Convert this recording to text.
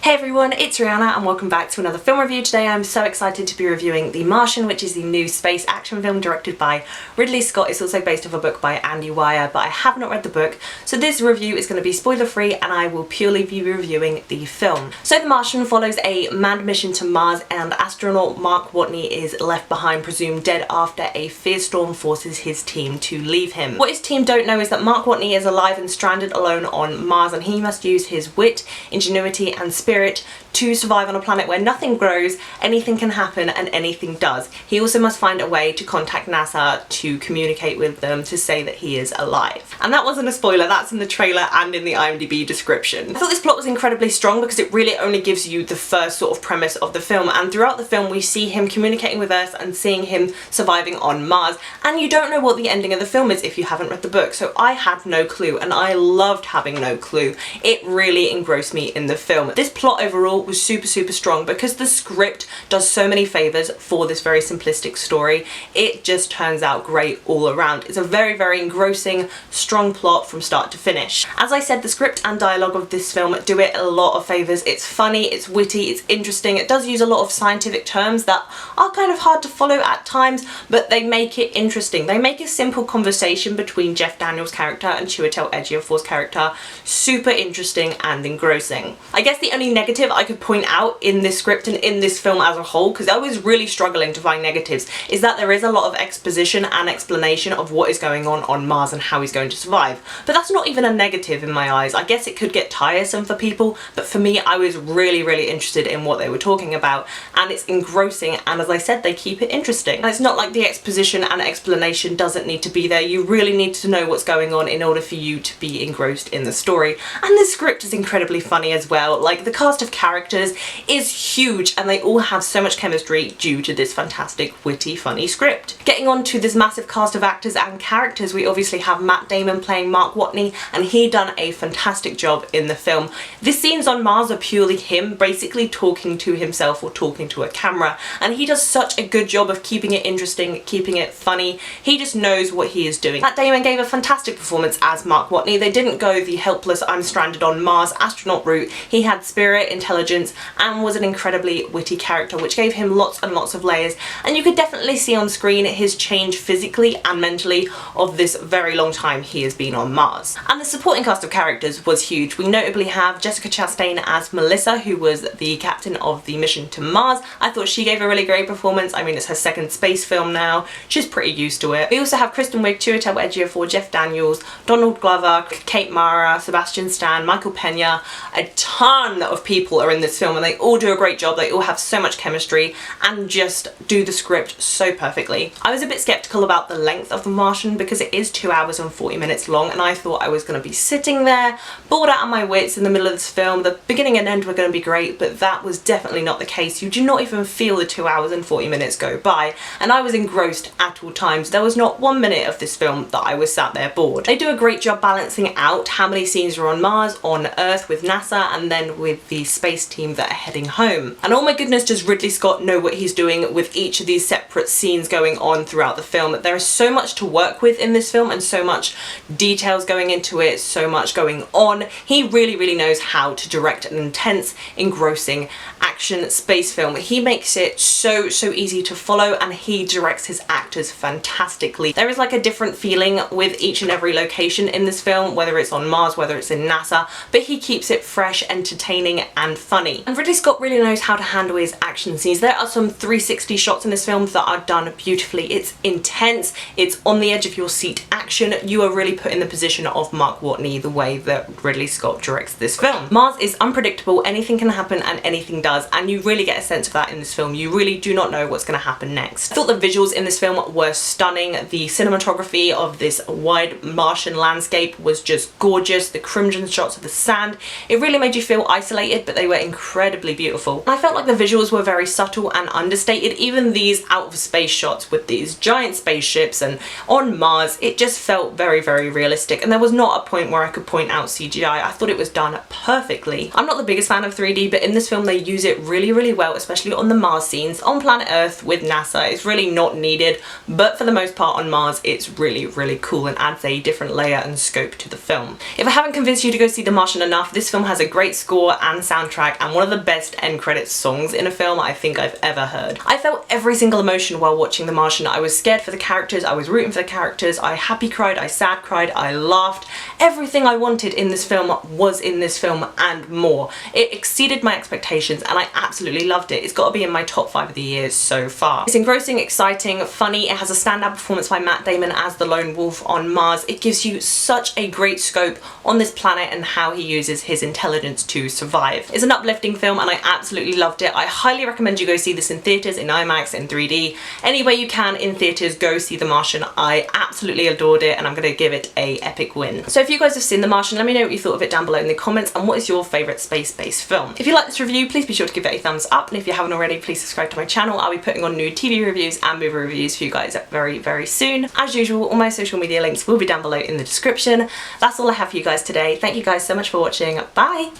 Hey everyone, it's Rihanna and welcome back to another film review. Today I'm so excited to be reviewing The Martian, which is the new space action film directed by Ridley Scott. It's also based off a book by Andy Weir, but I have not read the book, so this review is going to be spoiler free and I will purely be reviewing the film. So The Martian follows a manned mission to Mars and astronaut Mark Wattney is left behind, presumed dead, after a fear storm forces his team to leave him. What his team don't know is that Mark Wattney is alive and stranded alone on Mars, and he must use his wit, ingenuity and spirit to survive on a planet where nothing grows, anything can happen and anything does. He also must find a way to contact NASA to communicate with them to say that he is alive. And that wasn't a spoiler, that's in the trailer and in the IMDb description. I thought this plot was incredibly strong because it really only gives you the first sort of premise of the film, and throughout the film we see him communicating with Earth and seeing him surviving on Mars, and you don't know what the ending of the film is if you haven't read the book. So I had no clue and I loved having no clue. It really engrossed me in the film. This plot overall was super strong because the script does so many favours for this very simplistic story. It just turns out great all around. It's a very engrossing, strong plot from start to finish. As I said, the script and dialogue of this film do it a lot of favours. It's funny, it's witty, it's interesting. It does use a lot of scientific terms that are kind of hard to follow at times, but they make it interesting. They make a simple conversation between Jeff Daniels' character and Chiwetel Ejiofor's character super interesting and engrossing. I guess the only negative I could point out in this script and in this film as a whole, because I was really struggling to find negatives, is that there is a lot of exposition and explanation of what is going on Mars and how he's going to survive. But that's not even a negative in my eyes. I guess it could get tiresome for people, but for me I was really interested in what they were talking about, and it's engrossing, and as I said, they keep it interesting. And it's not like the exposition and explanation doesn't need to be there. You really need to know what's going on in order for you to be engrossed in the story. And the script is incredibly funny as well. Like, the cast of characters is huge and they all have so much chemistry due to this fantastic, witty, funny script. Getting on to this massive cast of actors and characters, we obviously have Matt Damon playing Mark Wattney, and he done a fantastic job in the film. The scenes on Mars are purely him basically talking to himself or talking to a camera, and he does such a good job of keeping it interesting, keeping it funny. He just knows what he is doing. Matt Damon gave a fantastic performance as Mark Wattney. They didn't go the helpless, I'm stranded on Mars astronaut route. He had spirit, intelligence, and was an incredibly witty character, which gave him lots and lots of layers, and you could definitely see on screen his change physically and mentally of this very long time he has been on Mars. And the supporting cast of characters was huge. We notably have Jessica Chastain as Melissa, who was the captain of the mission to Mars. I thought she gave a really great performance. I mean, it's her second space film now. She's pretty used to it. We also have Kristen, Wiig, Chiwetel Ejiofor, Jeff Daniels, Donald Glover, Kate Mara, Sebastian, Michael Peña. A ton of people are in this film and they all do a great job. They all have so much chemistry and just do the script so perfectly. I was a bit skeptical about the length of The Martian because it is 2 hours and 40 minutes long, and I thought I was going to be sitting there bored out of my wits in the middle of this film. The beginning and end were going to be great, but that was definitely not the case. You do not even feel the 2 hours and 40 minutes go by, and I was engrossed at all times. There was not 1 minute of this film that I was sat there bored. They do a great job balancing out how many scenes are on Mars, on Earth with NASA, and then with the space team that are heading home. And oh my goodness, does Ridley Scott know what he's doing with each of these separate scenes going on throughout the film. There is so much to work with in this film and so much details going into it, so much going on. He really knows how to direct an intense, engrossing action space film. He makes it so easy to follow, and he directs his actors fantastically. There is like a different feeling with each and every location in this film, whether it's on Mars, whether it's in NASA, but he keeps it fresh, entertaining and funny. And Ridley Scott really knows how to handle his action scenes. There are some 360 shots in this film that are done beautifully. It's intense, it's on the edge of your seat action. You are really put in the position of Mark Wattney the way that Ridley Scott directs this film. Mars is unpredictable, anything can happen and anything does, and you really get a sense of that in this film. You really do not know what's going to happen next. I thought the visuals in this film were stunning. The cinematography of this wide Martian landscape was just gorgeous. The crimson shots of the sand, it really made you feel isolated, but they were incredibly beautiful. And I felt like the visuals were very subtle and understated. Even these out of space shots with these giant spaceships and on Mars, it just felt very realistic, and there was not a point where I could point out CGI. I thought it was done perfectly. I'm not the biggest fan of 3D, but in this film they use it really well, especially on the Mars scenes. On planet Earth with NASA, it's really not needed, but for the most part on Mars it's really cool and adds a different layer and scope to the film. If I haven't convinced you to go see The Martian enough, this film has a great score and and soundtrack and one of the best end credits songs in a film I think I've ever heard. I felt every single emotion while watching The Martian. I was scared for the characters, I was rooting for the characters, I happy cried, I sad cried, I laughed. Everything I wanted in this film was in this film and more. It exceeded my expectations and I absolutely loved it. It's got to be in my top 5 of the year so far. It's engrossing, exciting, funny. It has a standout performance by Matt Damon as the lone wolf on Mars. It gives you such a great scope on this planet and how he uses his intelligence to survive. It's an uplifting film and I absolutely loved it. I highly recommend you go see this in theatres, in IMAX, in 3D. Any way you can in theatres, go see The Martian. I absolutely adored it and I'm going to give it a epic win. So if you guys have seen The Martian, let me know what you thought of it down below in the comments and what is your favourite space-based film. If you like this review, please be sure to give it a thumbs up, and if you haven't already, please subscribe to my channel. I'll be putting on new TV reviews and movie reviews for you guys very, very soon. As usual, all my social media links will be down below in the description. That's all I have for you guys today. Thank you guys so much for watching. Bye!